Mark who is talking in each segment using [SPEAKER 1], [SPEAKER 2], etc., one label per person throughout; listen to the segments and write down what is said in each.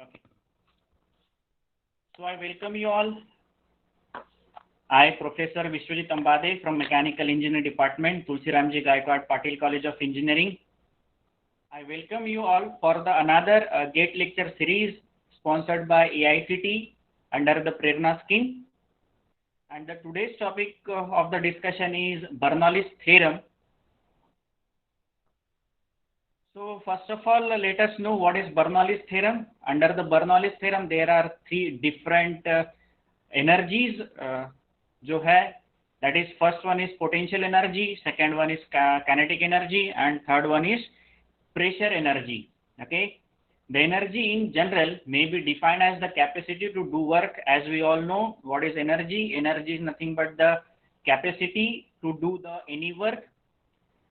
[SPEAKER 1] Okay. So I welcome you all. I, Professor Vishwajit Ambade from Mechanical Engineering Department, Tulsiramji Gaikwad Patil College of Engineering. I welcome you all for the another GATE lecture series sponsored by AICTE under the Prerna scheme. And the today's topic of the discussion is Bernoulli's theorem. So first of all, let us know what is Bernoulli's theorem. Under the Bernoulli's theorem, there are three different energies. जो है, that is first one is potential energy, second one is kinetic energy, and third one is pressure energy. Okay, the energy in general may be defined as the capacity to do work. As we all know, what is energy? Energy is nothing but the capacity to do any work.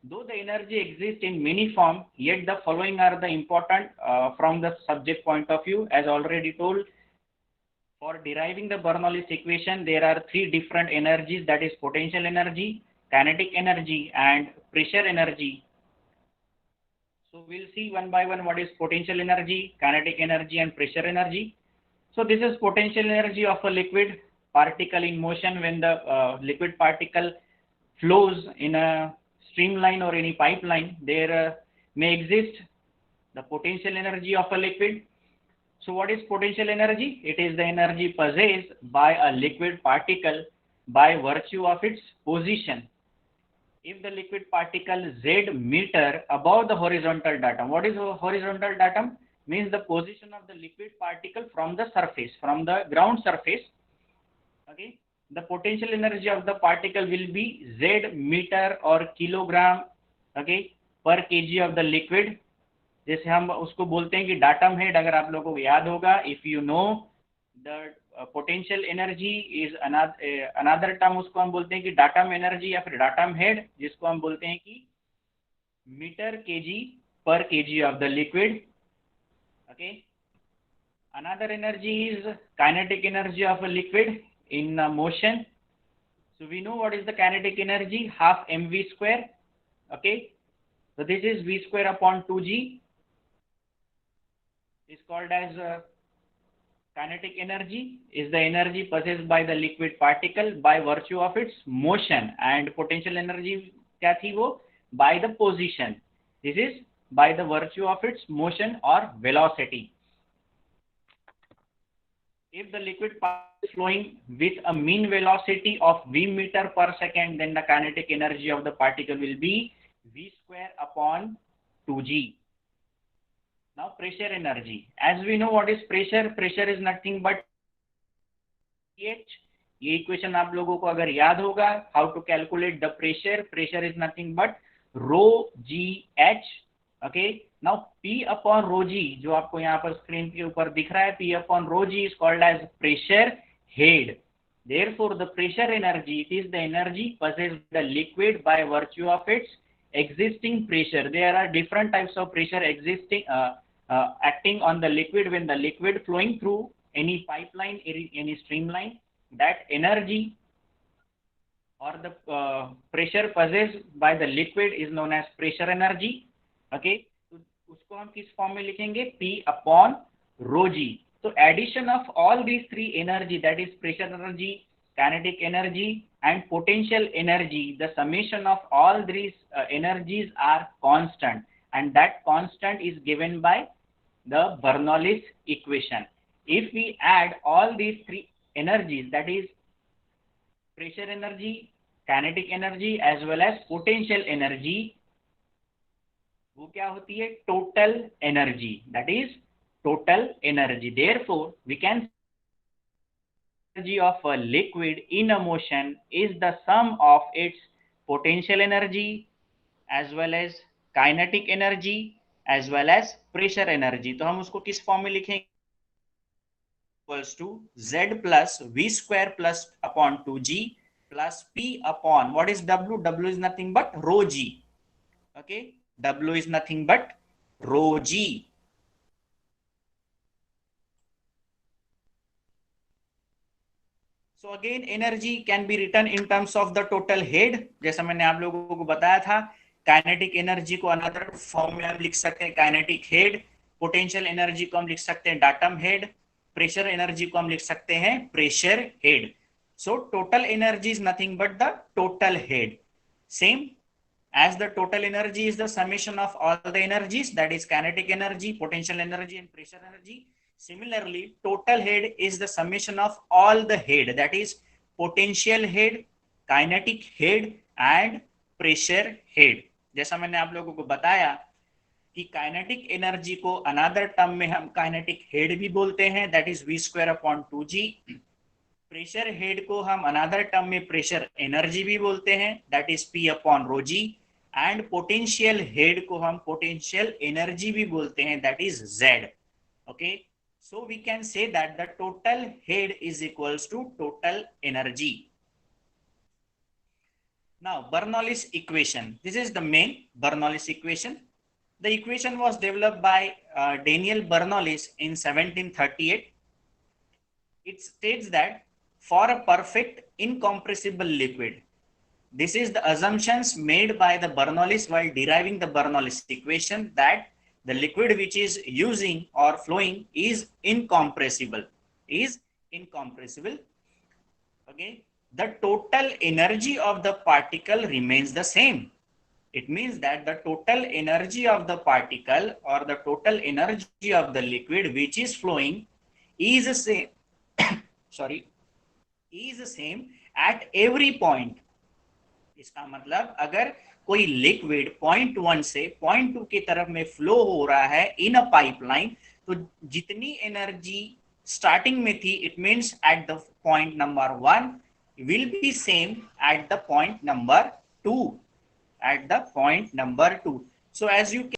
[SPEAKER 1] Though the energy exists in many forms, yet the following are the important from the subject point of view. As already told, for deriving the Bernoulli's equation, there are three different energies, that is potential energy, kinetic energy, and pressure energy. So we'll see one by one what is potential energy, kinetic energy, and pressure energy. So this is potential energy of a liquid particle in motion. When the liquid particle flows in a streamline or any pipeline, there may exist the potential energy of a liquid. So what is potential energy? It is the energy possessed by a liquid particle by virtue of its position. If the liquid particle z meter above the horizontal datum, what is horizontal datum? Means the position of the liquid particle from the surface, from the ground surface. Okay, the potential energy of the particle will be z meter or kilogram, okay, per kg of the liquid. जैसे हम उसको बोलते हैं कि datum head, अगर आप लोगों को याद होगा, if you know the potential energy is another term, उसको हम बोलते हैं कि डाटम एनर्जी या फिर डाटम हेड, जिसको हम बोलते हैं कि मीटर केजी पर KG of the liquid. Okay, another energy is kinetic energy of a liquid in motion. So we know what is the kinetic energy, half mv square. Okay, so this is v square upon 2g, is called as kinetic energy, is the energy possessed by the liquid particle by virtue of its motion, and potential energy क्या थी वो? By the position. This is by the virtue of its motion or velocity. If the liquid particle is flowing with a mean velocity of v meter per second, then the kinetic energy of the particle will be v square upon 2g. Now pressure energy. As we know what is pressure, pressure is nothing but pH. ये equation आप लोगों को अगर याद होगा, how to calculate the pressure, pressure is nothing but rho g h. Okay, now P upon rho g, जो आपको यहाँ पर स्क्रीन के ऊपर दिख रहा है, P upon rho g is called as pressure head. Therefore, the pressure energy, it is the energy possessed by the liquid by virtue of its existing pressure. There are different types of pressure existing acting on the liquid when the liquid flowing through any pipeline, any streamline. That energy or the pressure possessed by the liquid is known as pressure energy. Okay, तो उसको हम किस form में लिखेंगे? P upon rho g. So addition of all these three energy, that is pressure energy, kinetic energy, and potential energy, the summation of all these energies are constant, and that constant is given by the Bernoulli's equation. If we add all these three energies, that is pressure energy, kinetic energy as well as potential energy, वो क्या होती है? Total energy, that is total energy. Therefore, we can energy of a liquid in a motion is the sum of its potential energy as well as kinetic energy as well as pressure energy. तो हम उसको किस form में लिखेंगे? Equals to z plus v square plus upon 2g plus p upon, what is w? W is nothing but rho g. Okay, w is nothing but rho g. So again, energy can be written in terms of the total head. जैसा मैंने आप लोगों को बताया था, kinetic energy को another form में आप लिख सकते हैं काइनेटिक हेड, पोटेंशियल एनर्जी को हम लिख सकते हैं डाटम हेड, प्रेशर एनर्जी को हम लिख सकते हैं pressure head. So total energy is nothing but the total head. Same as the total energy is the summation of all the energies, that is kinetic energy, potential energy and pressure energy. Similarly, total head is the summation of all the head, that is potential head, kinetic head and pressure head. जैसा मैंने आप लोगों को बताया कि kinetic energy को another term में हम काइनेटिक हेड भी बोलते हैं, that is v square upon 2g. Pressure head को हम अनदर टर्म में प्रेशर एनर्जी भी बोलते हैं, that is p upon rho G. And potential head को हम पोटेंशियल एनर्जी भी बोलते हैं, that is z. Okay, so we can say that the total head is equals to total energy. Now Bernoulli's equation, this is the main Bernoulli's equation. The equation was developed by Daniel Bernoulli in 1738. It states that for a perfect incompressible liquid, this is the assumptions made by the Bernoulli while deriving the Bernoulli equation, that the liquid which is using or flowing is incompressible. Okay, the total energy of the particle remains the same. It means that the total energy of the particle or the total energy of the liquid which is flowing is the same sorry is the same at every point. इसका मतलब अगर कोई liquid point 1 से point 2 की तरफ में flow हो रहा है इन अ पाइपलाइन, तो जितनी एनर्जी स्टार्टिंग में थी, it means at the point number 1 will be same at the point number 2. So as you can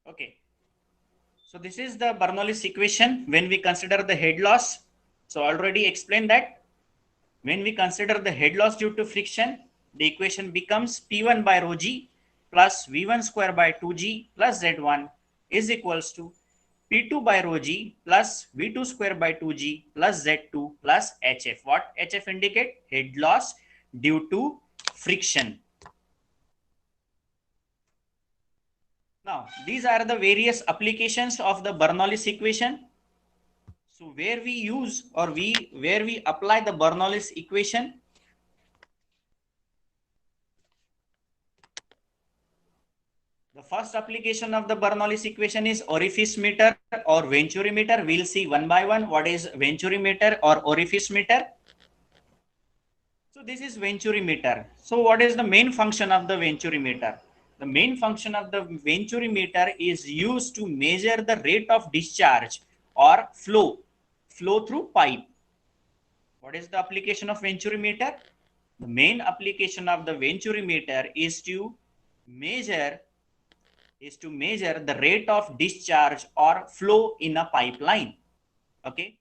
[SPEAKER 1] Okay. So this is the Bernoulli's equation when we consider the head loss. So already explained that when we consider the head loss due to friction, the equation becomes P1 by rho g plus V1 square by 2g plus Z1 is equals to P2 by rho g plus V2 square by 2g plus Z2 plus HF. What HF indicate? Head loss due to friction. Now, these are the various applications of the Bernoulli's equation. So where we use or where we apply the Bernoulli's equation, the first application of the Bernoulli's equation is orifice meter or Venturi meter. We'll see one by one what is Venturi meter or orifice meter. So this is Venturi meter. So what is the main function of the Venturi meter? The main function of the Venturi meter is used to measure the rate of discharge or flow through pipe. What is the application of Venturi meter? The main application of the Venturi meter measure is to measure the rate of discharge or flow in a pipeline. Okay.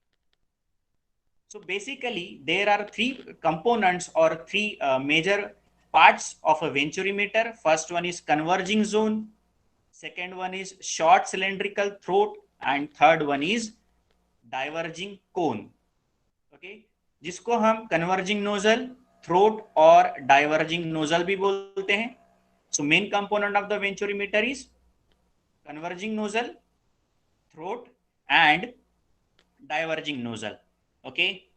[SPEAKER 1] So basically, there are three components or three major parts of a Venturi meter. First one is converging zone. Second one is short cylindrical throat, and third one is diverging cone. Okay, जिसको हम converging nozzle, throat और diverging nozzle भी बोलते हैं. So main component of the venturimeter is converging nozzle, throat, and diverging nozzle. Okay,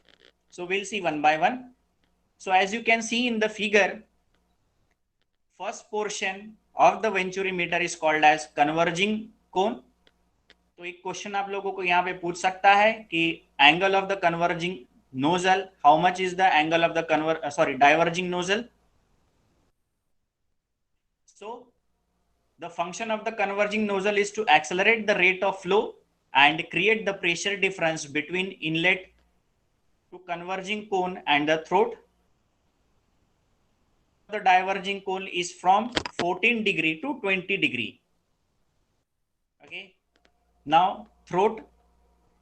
[SPEAKER 1] so we'll see one by one. So as you can see in the figure, first portion of the venturimeter is called as converging cone. तो एक question आप लोगों को यहाँ पे पूछ सकता है कि angle of the converging nozzle, how much is the angle of the diverging nozzle. So the function of the converging nozzle is to accelerate the rate of flow and create the pressure difference between inlet to converging cone and the throat. The diverging cone is from 14 degree to 20 degree. Okay. Now throat,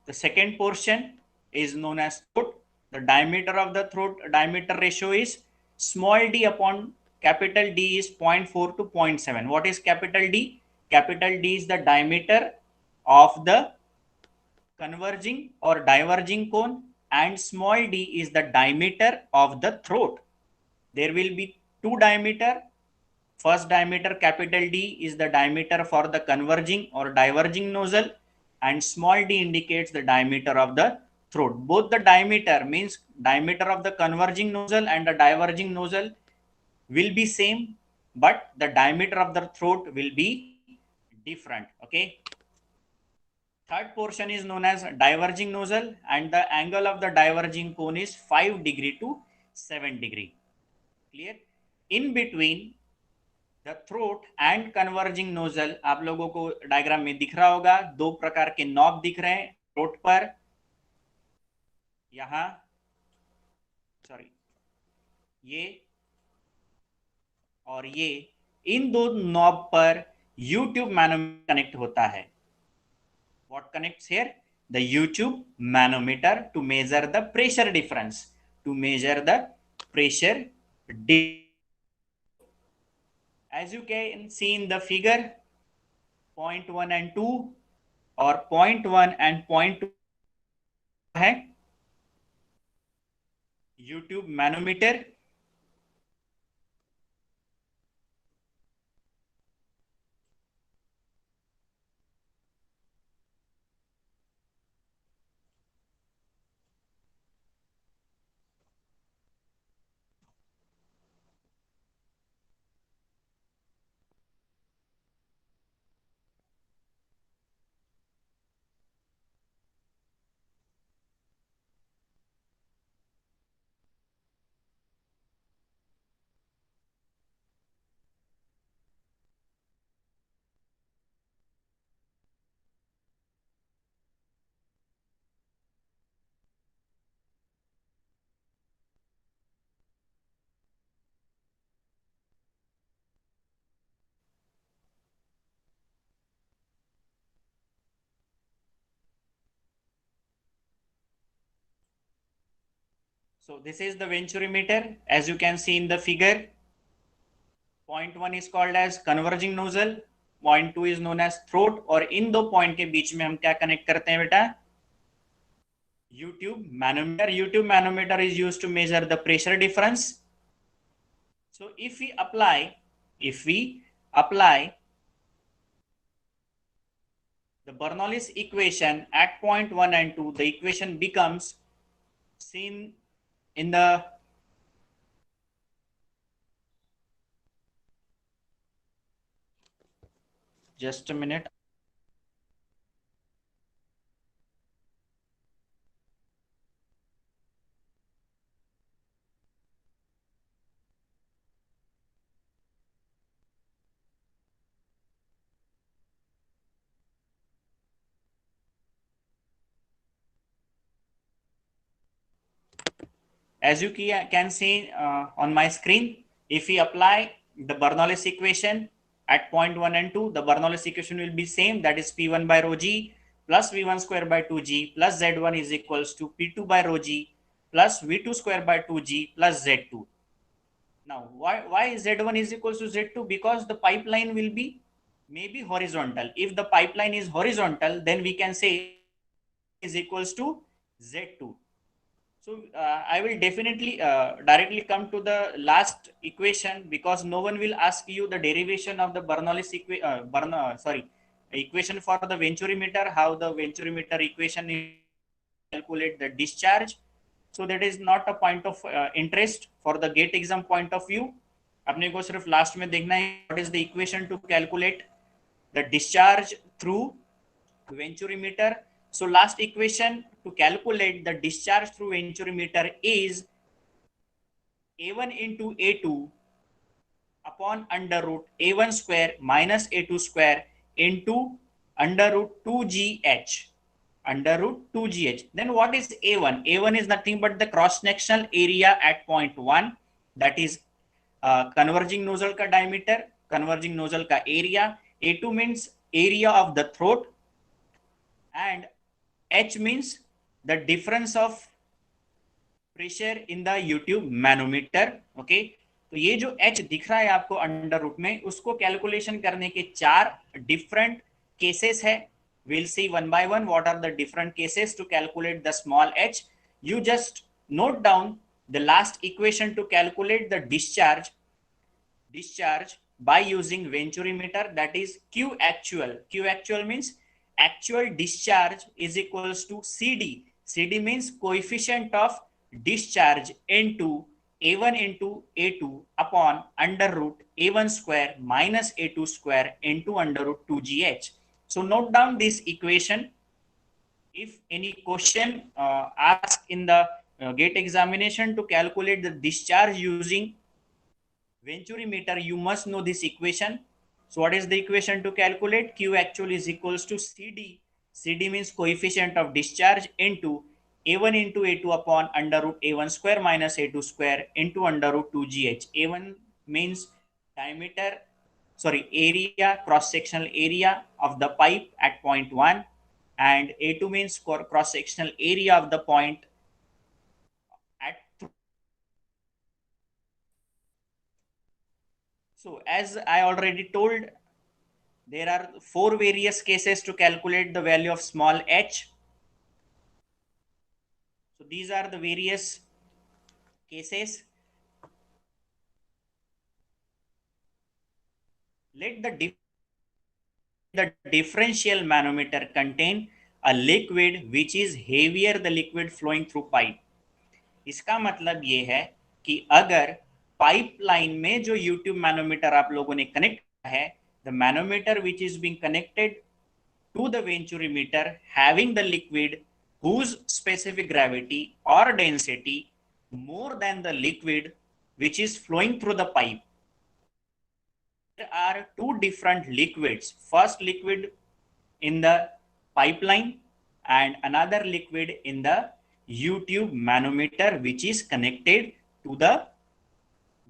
[SPEAKER 1] the second portion is known as throat. The diameter of the throat diameter ratio is small d upon capital D is 0.4 to 0.7. What is capital D? Capital D is the diameter of the converging or diverging cone, and small d is the diameter of the throat. There will be two diameter. First diameter capital D is the diameter for the converging or diverging nozzle, and small d indicates the diameter of the throat. Both the diameter means diameter of the converging nozzle and the diverging nozzle will be same, but the diameter of the throat will be different. Okay. Third portion is known as diverging nozzle, and the angle of the diverging cone is 5 degree to 7 degree. Clear? In between the throat and converging nozzle, आप लोगों को diagram में दिख रहा होगा, दो प्रकार के नॉब दिख रहे हैं थ्रोट पर. यहां सॉरी ये और ये, इन दो नॉब पर यूट्यूब मैनोमीटर कनेक्ट होता है. What connects here? The YouTube manometer to measure the pressure difference. To measure the pressure difference. As you can see in the figure, 0.1 and 2 or 0.1 and 0.2 है YouTube manometer. So this is the venturimeter. As you can see in the figure, point 1 is called as converging nozzle, point 2 is known as throat, और इन दो point के बीच में हम क्या connect करते हैं बेटा? YouTube manometer. YouTube manometer is used to measure the pressure difference. So if we apply the Bernoulli's equation at point 1 and 2, the equation becomes seen in the just a minute. As you can see on my screen, if we apply the Bernoulli's equation at point 1 and 2, the Bernoulli's equation will be same, that is P1 by rho g plus V1 square by 2g plus Z1 is equals to P2 by rho g plus V2 square by 2g plus Z2. Now, why Z1 is equals to Z2? Because the pipeline will be maybe horizontal. If the pipeline is horizontal, then we can say is equals to Z2. So I will definitely directly come to the last equation, because no one will ask you the derivation of the Bernoulli's equation for the venturimeter, how the venturimeter equation is calculate the discharge. So that is not a point of interest for the GATE exam point of view. अपने को सिर्फ last में देखना है what is the equation to calculate the discharge through venturimeter. So last equation to calculate the discharge through venturimeter is A1 into A2 upon under root A1 square minus A2 square into under root 2GH. Under root 2GH. Then what is A1? A1 is nothing but the cross-sectional area at point 1, that is converging nozzle का diameter, converging nozzle का area. A2 means area of the throat, and H means the difference of pressure in the YouTube manometer. Okay, तो ये जो H दिख रहा है आपको under root में, उसको कैलकुलेशन करने के 4 डिफरेंट केसेस है. We'll see one by one what are the different cases to calculate the small h. You just note down the last equation to calculate the discharge by using venturimeter, that is Q actual. Q actual means actual discharge is equals to CD. CD means coefficient of discharge into A1 into A2 upon under root A1 square minus A2 square into under root 2GH. So note down this equation. If any question asked in the GATE examination to calculate the discharge using venturimeter, you must know this equation. So what is the equation to calculate? Q actual is equals to CD. CD means coefficient of discharge into A1 into A2 upon under root A1 square minus A2 square into under root 2GH. A1 means diameter, area, cross-sectional area of the pipe at point 1, and A2 means cross-sectional area of the point at 3. So as I already told, there are 4 various cases to calculate the value of small h. So these are the various cases. Let the differential manometer contain a liquid which is heavier the liquid flowing through pipe. इसका मतलब ये है कि अगर pipeline में जो YouTube manometer आप लोगों ने कनेक्ट किया है, the manometer which is being connected to the venturimeter having the liquid whose specific gravity or density more than the liquid which is flowing through the pipe. There are 2 different liquids. First liquid in the pipeline and another liquid in the YouTube manometer which is connected to the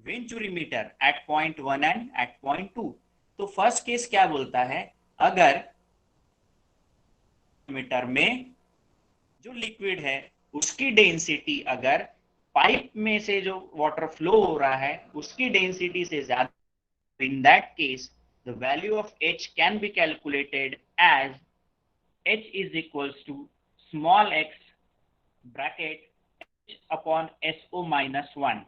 [SPEAKER 1] venturimeter at point 1 and at point 2. तो first case क्या बोलता है, अगर metre में जो liquid है उसकी density अगर पाइप में से जो वाटर फ्लो हो रहा है उसकी डेंसिटी से ज्यादा, in that case the value of H can be calculated as H is equals to small x bracket H upon SO minus 1.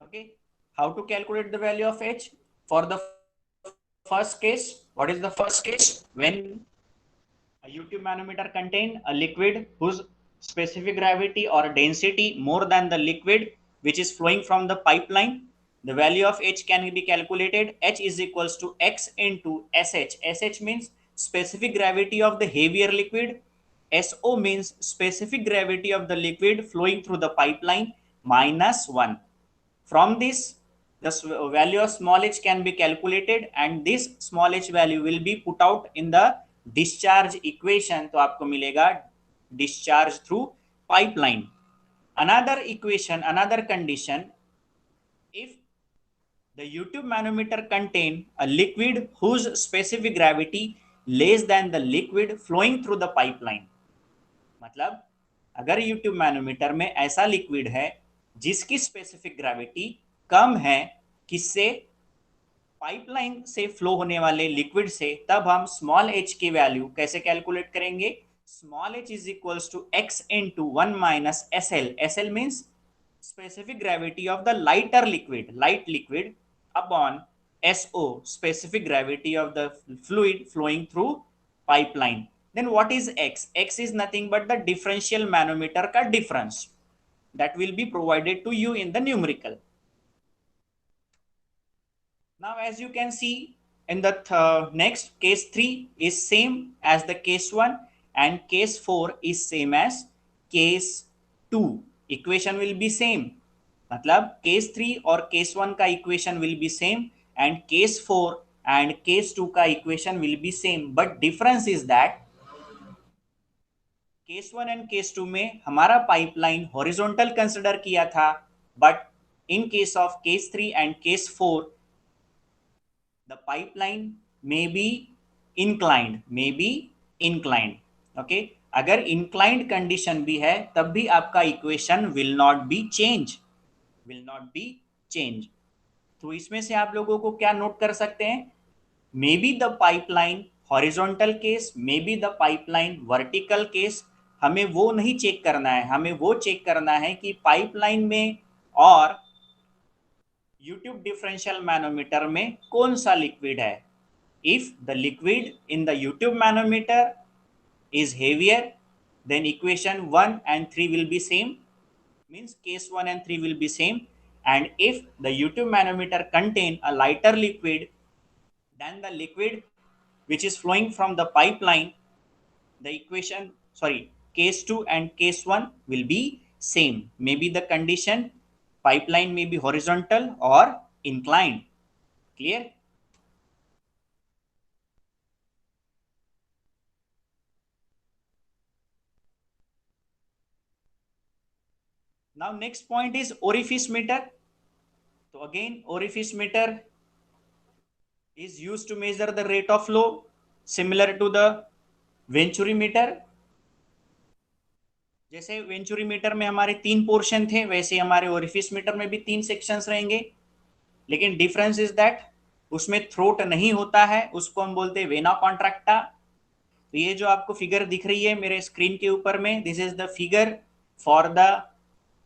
[SPEAKER 1] Okay, how to calculate the value of H? For the first case, what is the first case? When a U-tube manometer contain a liquid whose specific gravity or density more than the liquid which is flowing from the pipeline, the value of H can be calculated. H is equals to X into SH. SH means specific gravity of the heavier liquid. SO means specific gravity of the liquid flowing through the pipeline minus 1. From this, the value of small h can be calculated and this small h value will be put out in the discharge equation. तो आपको मिलेगा discharge through pipeline. Another equation, another condition, if the U-tube manometer contain a liquid whose specific gravity less than the liquid flowing through the pipeline. मतलब अगर U tube manometer में ऐसा liquid है जिसकी specific gravity कम है किससे, पाइपलाइन से flow होने वाले लिक्विड से, तब हम स्मॉल एच की वैल्यू कैसे कैलकुलेट करेंगे? Small H is equals to X into 1 minus S L. S L means specific gravity of the lighter liquid, light liquid, upon SO, specific gravity of the fluid flowing through pipeline. Then what is X? X is nothing but the differential manometer ka difference that will be provided to you in the numerical. Now as you can see in the next, case 3 is same as the case 1 and case 4 is same as case 2. Equation will be same. मतलब case 3 और case 1 का equation will be same and case 4 and case 2 का equation will be same. But difference is that case 1 and case 2 में हमारा pipeline horizontal consider किया था, but in case of case 3 and case 4 the pipeline may be inclined. Okay, अगर inclined condition भी है तब भी आपका equation will not be change. तो इसमें से आप लोगों को क्या नोट कर सकते हैं? May be the pipeline horizontal case, may be the pipeline vertical case. हमें वो नहीं चेक करना है, हमें वो चेक करना है कि पाइपलाइन में और यूट्यूब डिफरेंशियल मैनोमीटर में कौन सा लिक्विड है. If the liquid in the U tube manometer is heavier, then equation 1 and 3 will be same, means case 1 and 3 will be same. And if the U-tube manometer contain a lighter liquid than the liquid which is flowing from the pipeline, the equation, case 2 and case 1 will be same. Maybe the condition pipeline may be horizontal or inclined. Clear? Now next point is orifice meter. So again, orifice meter is used to measure the rate of flow, similar to the venturi meter. जैसे venturi meter में हमारे 3 portion थे, वैसे हमारे orifice meter में भी 3 sections रहेंगे. लेकिन डिफरेंस इज दैट उसमें थ्रोट नहीं होता है, उसको हम बोलते हैं वेना कॉन्ट्रैक्टा. तो ये जो आपको फिगर दिख रही है मेरे स्क्रीन के ऊपर में, this is the figure for the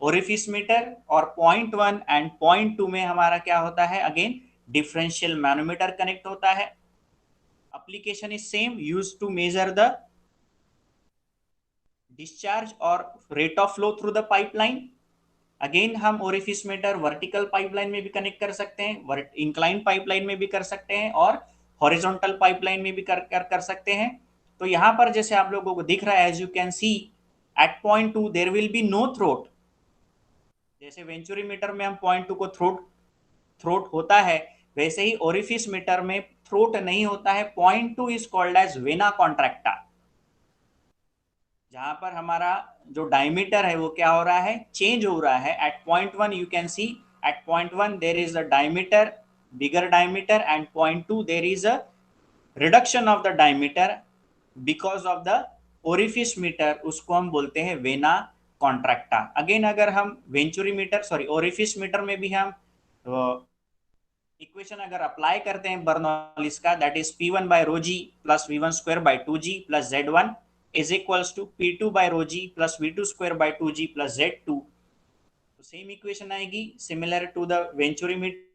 [SPEAKER 1] orifice metre. और पॉइंट 1 एंड पॉइंट 2 में हमारा क्या होता है? अगेन डिफरेंशियल मैनोमीटर कनेक्ट होता है. application is same, used to measure the discharge or rate of flow through the pipeline. Again हम orifice meter vertical pipeline में भी कनेक्ट कर सकते हैं, इंक्लाइन पाइपलाइन में भी कर सकते हैं और हॉरिजॉन्टल पाइपलाइन में भी कर सकते हैं. तो यहाँ पर जैसे आप लोगों को दिख रहा है, as you can see at point 2 there will be no throat. जैसे वेंचुरी मीटर में हम पॉइंट 2 को थ्रोट होता है, वैसे ही ओरिफिस मीटर में थ्रोट नहीं होता है। Point 2 is called as vena contracta. जहां पर हमारा जो डायमीटर है वो क्या हो रहा है, चेंज हो रहा है। At point 1 you can see at point 1 there is a diameter, bigger diameter, and point 2 there is a reduction of the diameter because of the orifice meter, उसको हम बोलते हैं वेना कॉन्ट्रैक्टा। अगेन अगर हम venturi meter sorry orifice meter में भी हम equation अगर अप्लाई करते हैं बर्नौलिस का, that is P1 by rho G plus V1 square by 2G plus Z1 is equals to P2 by rho G plus V2 square by 2G plus Z2। तो same equation आएगी similar to the venturi meter.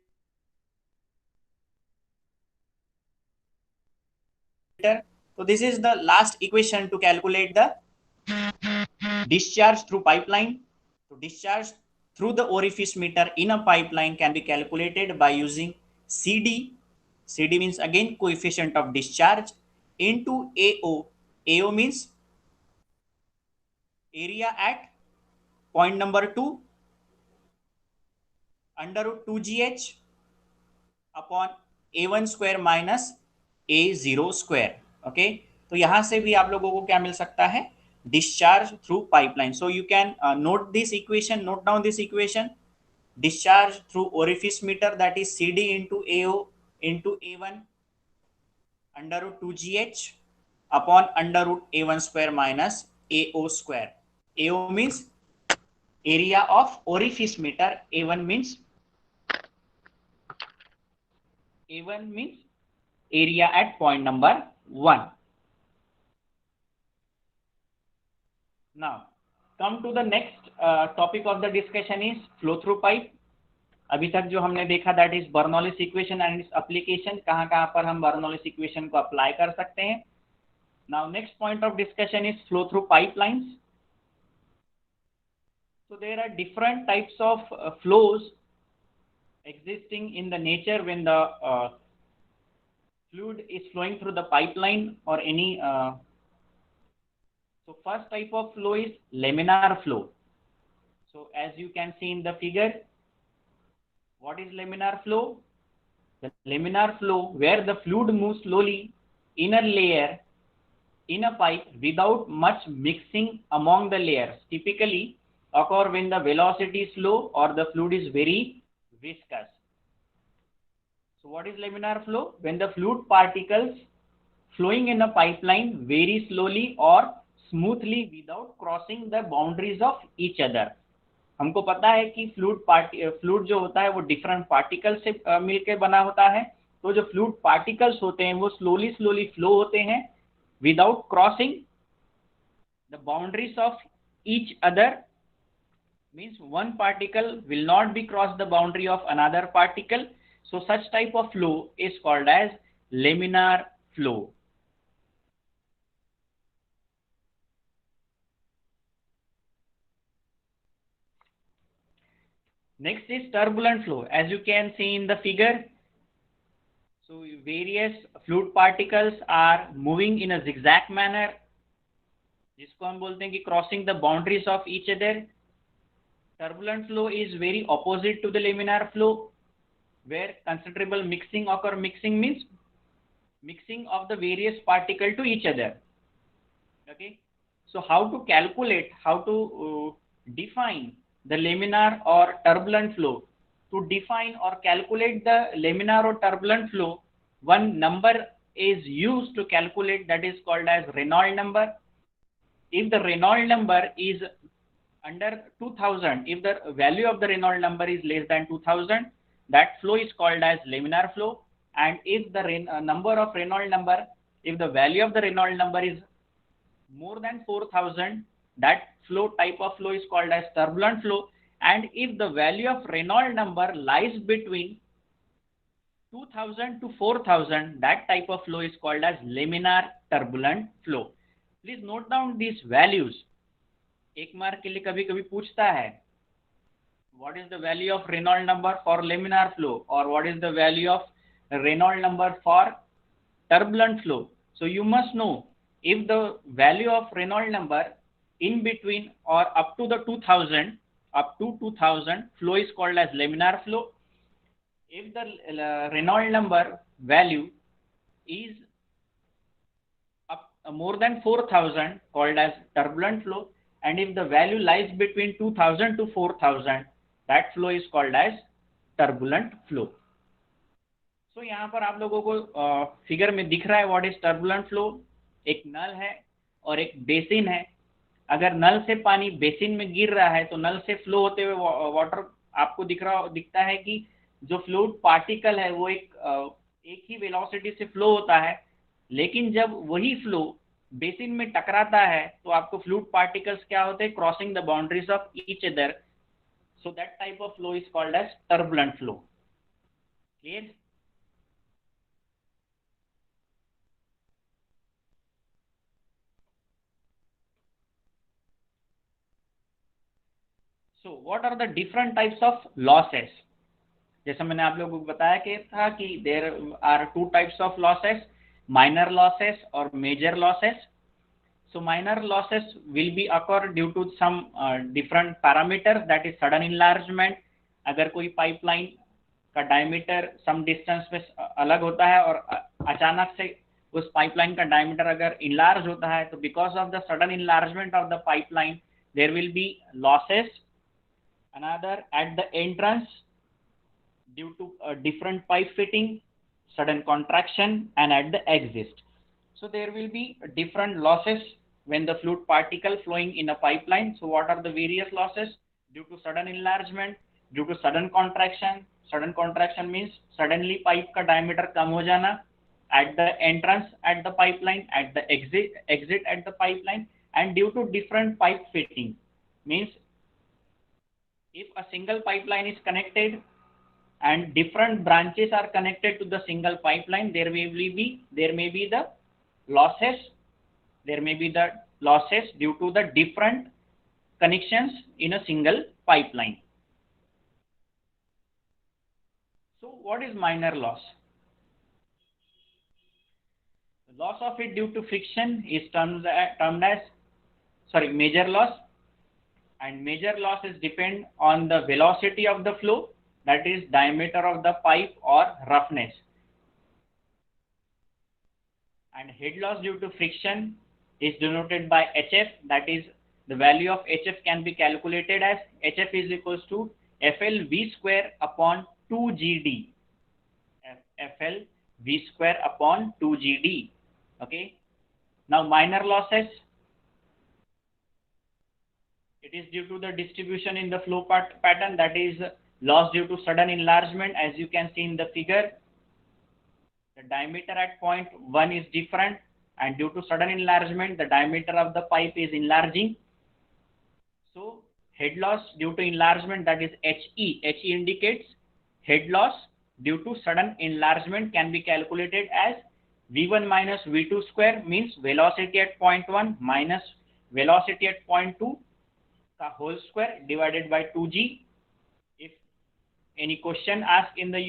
[SPEAKER 1] So this is the last equation to calculate the discharge through pipeline. So discharge through the orifice meter in a pipeline can be calculated by using CD. CD means again coefficient of discharge into AO. AO means area at point number 2 under root 2GH upon A1 square minus A0 square. Okay, तो यहां से भी आप लोगों को क्या मिल सकता है, discharge through pipeline. So you can note this equation, note down this equation, discharge through orifice meter, that is CD into AO into A1 under root 2GH upon under root A1 square minus AO square. AO means area of orifice meter, A1 means area at point number 1. Now come to the next topic of the discussion is flow through pipe. अभी तक जो हमने देखा that is Bernoulli's equation and its application, कहाँ कहाँ पर हम Bernoulli's equation को अप्लाई कर सकते हैं। Now next point of discussion is flow through pipelines. So there are different types of flows existing in the nature when the fluid is flowing through the pipeline or any so first type of flow is laminar flow. So as you can see in the figure, what is laminar flow? The laminar flow where the fluid moves slowly in a layer in a pipe without much mixing among the layers typically occur when the velocity is low or the fluid is very viscous. So what is laminar flow? When the fluid particles flowing in a pipeline very slowly or smoothly without crossing the boundaries of each other. हमको पता है कि fluid जो होता है वो different particle से मिलकर बना होता है। तो जो फ्लूइड पार्टिकल्स होते हैं वो स्लोली फ्लो होते हैं without crossing the boundaries of each other, means one particle will not be cross the boundary of another particle. So such type of flow is called as laminar flow. Next is turbulent flow. As you can see in the figure, so various fluid particles are moving in a zigzag manner, जिसको हम बोलते हैं कि crossing the boundaries of each other. Turbulent flow is very opposite to the laminar flow, where considerable mixing occur. Mixing means mixing of the various particles to each other. Okay, so how to calculate, how to define the laminar or turbulent flow? To define or calculate the laminar or turbulent flow, one number is used to calculate, that is called as Reynolds number. If the Reynolds number is under 2000, if the value of the Reynolds number is less than 2000, that flow is called as laminar flow. And if the number of Reynolds number, if the value of the Reynolds number is more than 4000, that flow type of flow is called as turbulent flow. And if the value of Reynolds number lies between 2000 to 4000, that type of flow is called as laminar turbulent flow. Please note down these values. एक mark के लिए कभी कभी पूछता है what is the value of Reynolds number for laminar flow or what is the value of Reynolds number for turbulent flow. So you must know if the value of Reynolds number in between or up to 2000 flow is called as laminar flow. If the Reynolds number value is more than 4000 called as turbulent flow, and if the value lies between 2000 to 4000, that flow is called as turbulent flow. So यहाँ पर आप लोगों को figure में दिख रहा है what is turbulent flow. एक नल है और एक बेसिन है. अगर नल से पानी बेसिन में गिर रहा है तो नल से फ्लो होते हुए वाटर आपको दिखता है कि जो फ्लूइड पार्टिकल है वो एक ही वेलोसिटी से फ्लो होता है. लेकिन जब वही फ्लो बेसिन में टकराता है तो आपको फ्लूइड पार्टिकल्स क्या होते हैं, crossing the boundaries of each other. So that type of flow is called as turbulent flow. Clear? So what are the different types of losses. जैसा मैंने आप लोगों को बताया कि था कि there are two types of losses, minor losses और major losses. So minor losses will be occur due to some different parameters, that is sudden enlargement. अगर कोई पाइपलाइन का डायमीटर सम डिस्टेंस में अलग होता है और अचानक से उस पाइपलाइन का डायमीटर अगर इनलार्ज होता है तो because of the sudden enlargement of the pipeline there will be losses. Another at the entrance due to a different pipe fitting, sudden contraction, and at the exit. So there will be different losses when the fluid particle flowing in a pipeline. So what are the various losses? Due to sudden enlargement, due to sudden contraction. Sudden contraction means suddenly pipe का diameter कम हो जाना. At the entrance at the pipeline, at the exit at the pipeline, and due to different pipe fitting means if a single pipeline is connected and different branches are connected to the single pipeline, there may be the losses. There may be the losses due to the different connections in a single pipeline. So what is minor loss? The loss of it due to friction is termed as major loss, and major losses depend on the velocity of the flow, that is diameter of the pipe or roughness. And head loss due to friction is denoted by HF, that is the value of HF can be calculated as HF is equals to FL V square upon 2GD. FL V square upon 2GD. Okay. Now minor losses, it is due to the distribution in the flow pattern, that is loss due to sudden enlargement. As you can see in the figure, the diameter at point 1 is different, and due to sudden enlargement the diameter of the pipe is enlarging. So head loss due to enlargement, that is HE. HE indicates head loss due to sudden enlargement can be calculated as V1 minus V2 square, means velocity at point 1 minus velocity at point 2 का whole square divided by 2G. If any question asked in the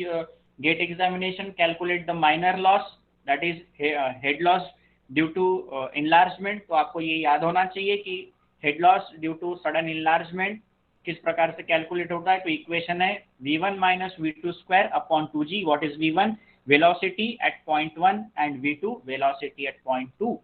[SPEAKER 1] gate examination, calculate the minor loss, that is head loss due to enlargement. तो आपको ये याद होना चाहिए कि head loss due to sudden enlargement किस प्रकार से कैलकुलेट होता है. तो इक्वेशन है V1 minus V2 square upon 2G. What is V1? Velocity at point 1 and V2 velocity at point 2.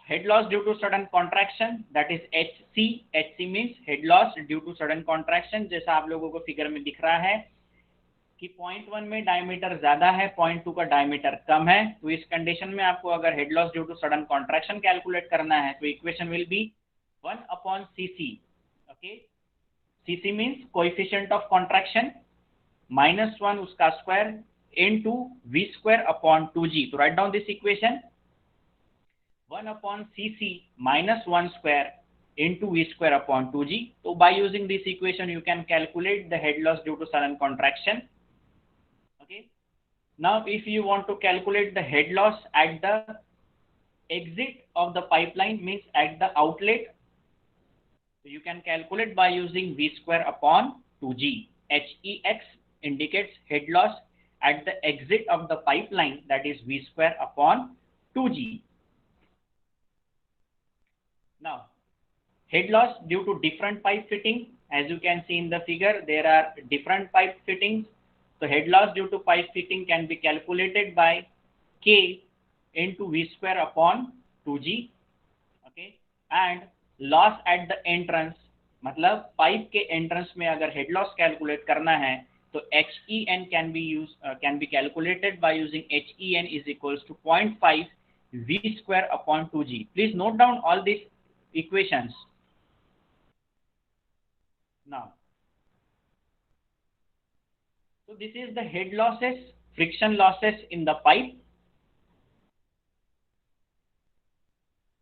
[SPEAKER 1] Head loss due to sudden contraction, that is HC. HC means head loss due to sudden contraction. जैसा आप लोगों को figure में दिख रहा है कि point 1 में डायमीटर ज्यादा है, पॉइंट 2 का डायमीटर कम है. तो इस कंडीशन में आपको अगर head loss due to sudden contraction calculate करना है तो equation will be 1 upon CC. Okay, CC means coefficient of contraction minus 1 उसका square into V square upon 2G. तो write down this equation 1 upon CC minus 1 square into V square upon 2G. So by using this equation you can calculate the head loss due to sudden contraction. Okay. Now if you want to calculate the head loss at the exit of the pipeline, means at the outlet, so you can calculate by using V square upon 2G. HEX indicates head loss at the exit of the pipeline, that is V square upon 2G. Now, head loss due to different pipe fitting. As you can see in the figure, there are different pipe fittings. So head loss due to pipe fitting can be calculated by K into V square upon 2G. Okay, and loss at the entrance, मतलब pipe के entrance में अगर head loss calculate करना है तो HEN can be calculated by using HEN is equals to 0.5 V square upon 2G. Please note down all these equations. Now, so this is the head losses, friction losses in the pipe.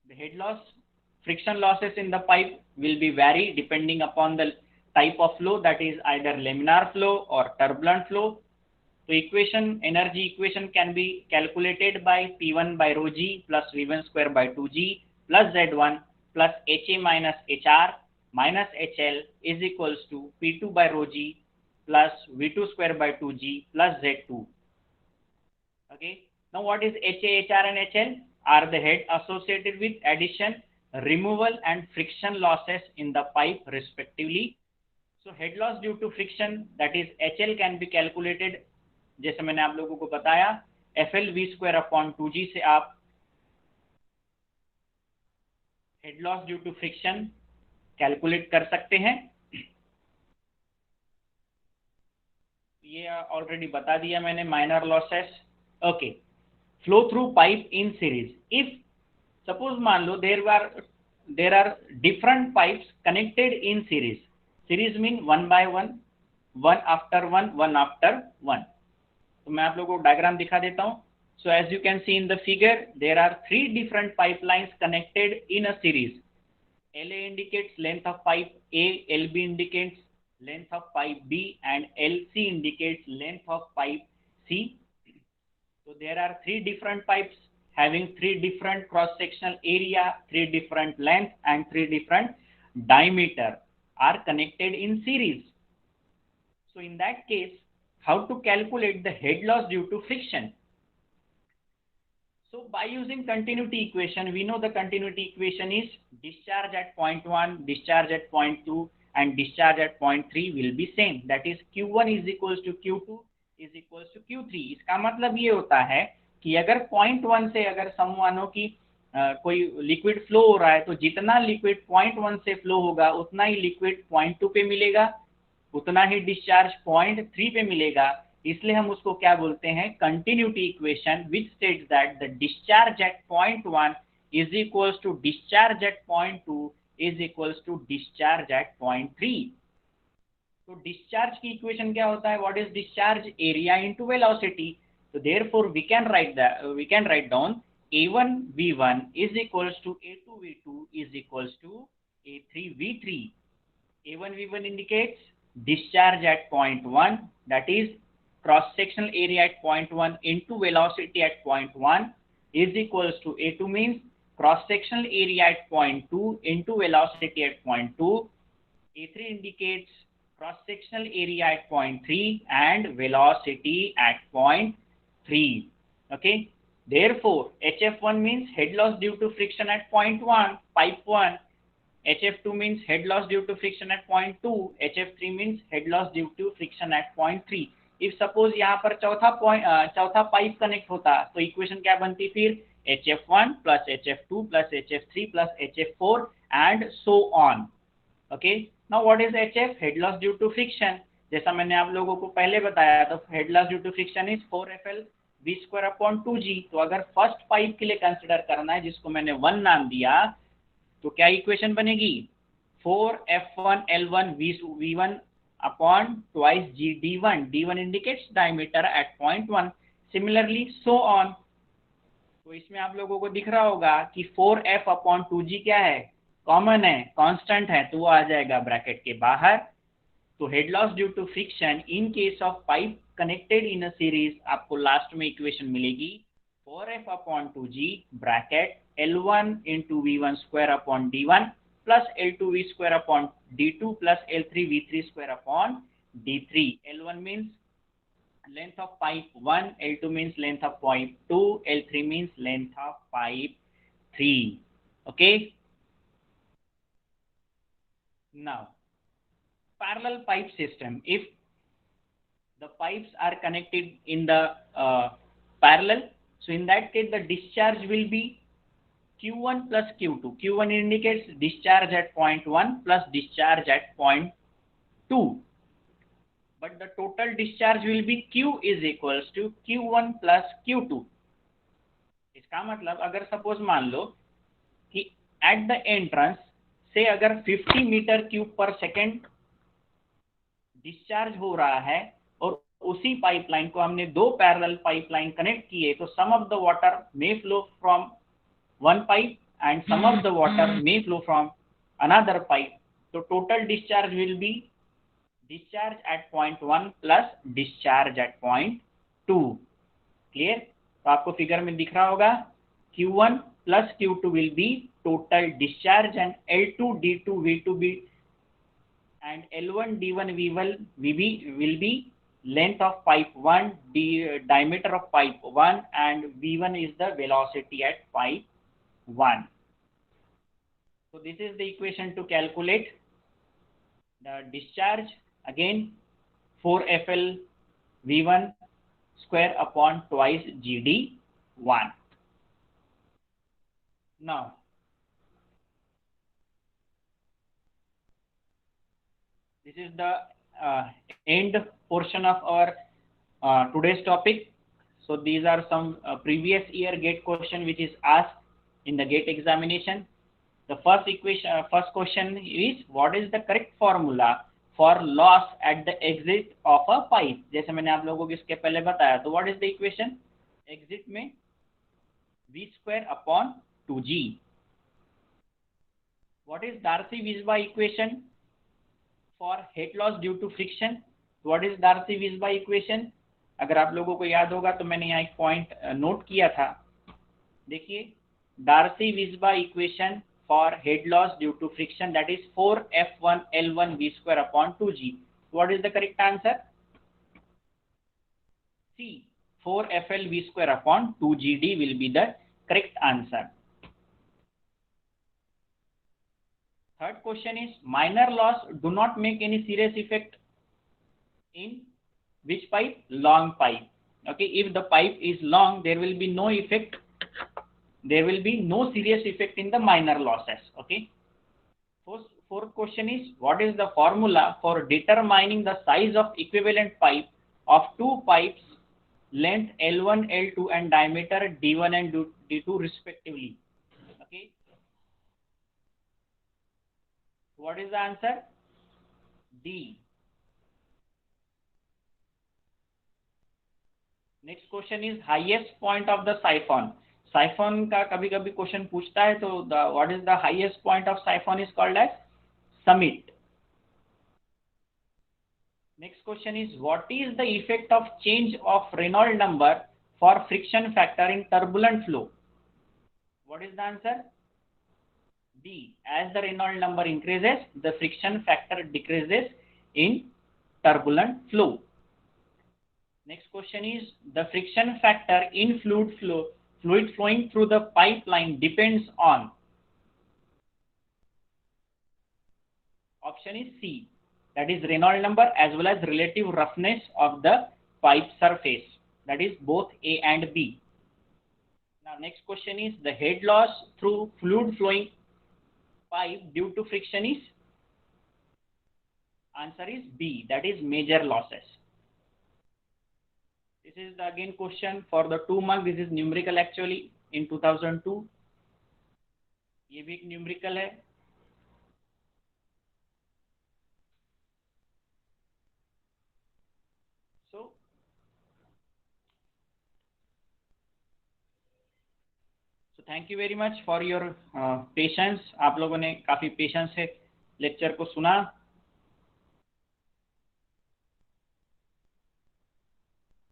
[SPEAKER 1] The head loss, friction losses in the pipe will be vary depending upon the type of flow, that is either laminar flow or turbulent flow. So energy equation can be calculated by P1 by rho g plus V1 square by 2G plus Z1 plus HA minus HR minus HL is equals to P2 by rho g plus V2 square by 2G plus Z2. Okay. Now what is HA, HR and HL? Are the head associated with addition, removal and friction losses in the pipe respectively. So head loss due to friction, that is HL, can be calculated जैसे मैंने आप लोगों को बताया FL V square upon 2G से आप head loss due to friction calculate कर सकते हैं. ये ऑलरेडी बता दिया मैंने minor losses. Okay, flow through pipe in series. If suppose मान लो there are different pipes connected in series. Series mean one by one, one after one, one after one. तो मैं आप लोगों को डायग्राम दिखा देता हूं. So as you can see in the figure, there are three different pipelines connected in a series. LA indicates length of pipe A, LB indicates length of pipe B, and LC indicates length of pipe C. So there are three different pipes having three different cross-sectional area, three different length, and three different diameter are connected in series. So in that case, how to calculate the head loss due to friction? So by using continuity equation, we know the continuity equation is discharge at point 1, discharge at point 2, and discharge at point 3 will be same. That is Q1 is equals to Q2 is equals to Q3. इसका मतलब ये होता है कि अगर point 1 से अगर सममानो की कोई लिक्विड फ्लो हो रहा है तो जितना लिक्विड point 1 से फ्लो होगा उतना ही लिक्विड point 2 पे मिलेगा, उतना ही डिस्चार्ज point 3 पे मिलेगा. इसलिए हम उसको क्या बोलते हैं, continuity equation, which states that the discharge at point 1 is equals to discharge at point 2 is equals to discharge at point 3. तो डिस्चार्ज की इक्वेशन क्या होता है, what is discharge, area into velocity. तो therefore we can write down A1 V1 is equals to A2 V2 is equals to A3 V3. A1 V1 indicates discharge at point 1, that is cross-sectional area at point 1 into velocity at point 1 is equals to A2 means cross-sectional area at point 2 into velocity at point 2. A3 indicates cross-sectional area at point 3 and velocity at point 3. Okay. Therefore, HF1 means head loss due to friction at point 1, pipe 1. HF2 means head loss due to friction at point 2. HF3 means head loss due to friction at point 3. If suppose यहाँ पर चौथा pipe connect होता तो equation क्या बनती फिर, HF1 plus HF2 plus HF3 plus HF4 and so on. Okay. Now what is HF? Head loss due to friction. जैसा मैंने आप लोगों को पहले बताया तो head loss due to friction is 4FL V square upon 2G. तो अगर फर्स्ट पाइप के लिए कंसिडर करना है जिसको मैंने 1 नाम दिया तो क्या इक्वेशन बनेगी, 4F1 L1 V1 upon twice G D1. D1 indicates diameter at point 1. Similarly so on. तो इसमें आप लोगों को दिख रहा होगा कि 4F upon 2G क्या है, कॉमन है, कांस्टेंट है, तो वो आ जाएगा ब्रैकेट के बाहर. तो head loss due to friction in case of pipe connected in a series आपको लास्ट में इक्वेशन मिलेगी 4F upon 2G bracket L1 into V1 square upon D1 plus L2 V square upon D2 plus L3 V3 square upon D3. L1 means length of pipe 1, L2 means length of pipe 2, L3 means length of pipe 3. Okay. Now, parallel pipe system. If the pipes are connected in the parallel, so in that case the discharge will be Q1 plus Q2. Q1 indicates discharge at point 1 plus discharge at point 2. But the total discharge will be Q is equals to Q1 plus Q2. इसका मतलब अगर suppose मान लो कि eight the entrance से अगर 50 metre cube पर second discharge हो रहा है और उसी पाइपलाइन को हमने दो पैरेलल पाइपलाइन कनेक्ट किए, तो some of the water may flow from one pipe and some of the water may flow from another pipe. So total discharge will be discharge at point 1 plus discharge at point 2. Clear? तो आपको figure में दिख रहा होगा Q1 plus Q2 will be total discharge and L2 D2 V2 B and L1 D1 V1 will be length of pipe 1, diameter of pipe 1 and V1 is the velocity at pipe 1. So this is the equation to calculate the discharge. Again 4FL V1 square upon twice GD1. Now this is the end portion of our today's topic. So these are some previous year GATE question which is asked in the GATE examination. The first question is what is the correct formula for loss at the exit of a pipe? जैसे मैंने आप लोगों को इसके पहले बताया, तो what is the equation? Exit में V square upon 2G. What is Darcy-Weisbach equation for head loss due to friction? What is Darcy-Weisbach equation? अगर आप लोगों को याद होगा तो मैंने यहाँ एक पॉइंट नोट किया था. देखिए Darcy-Weisbach equation for head loss due to friction, that is 4F1 L1 V square upon 2G. What is the correct answer? C. 4FL V square upon 2GD will be the correct answer. Third question is minor loss do not make any serious effect in which pipe? Long pipe. Okay, if the pipe is long, there will be no effect. There will be no serious effect in the minor losses. Okay. Fourth question is what is the formula for determining the size of equivalent pipe of two pipes length L1, L2 and diameter D1 and D2 respectively? Okay. What is the answer? D. Next question is highest point of the siphon. Siphon का कभी कभी question पूछता है, तो what is the highest point of siphon is called as summit. Next question is what is the effect of change of Reynolds number for friction factor in turbulent flow? What is the answer? D. As the Reynolds number increases, the friction factor decreases in turbulent flow. Next question is the friction factor in fluid flowing through the pipeline depends on. Option is C. That is Reynolds number as well as relative roughness of the pipe surface. That is both A and B. Now next question is the head loss through fluid flowing pipe due to friction is. Answer is B. That is major losses. This is the again question for the 2 mark. This is numerical actually in 2002. ये भी एक numerical है. So thank you very much for your patience. आप लोगों ने काफी patience से lecture को सुना.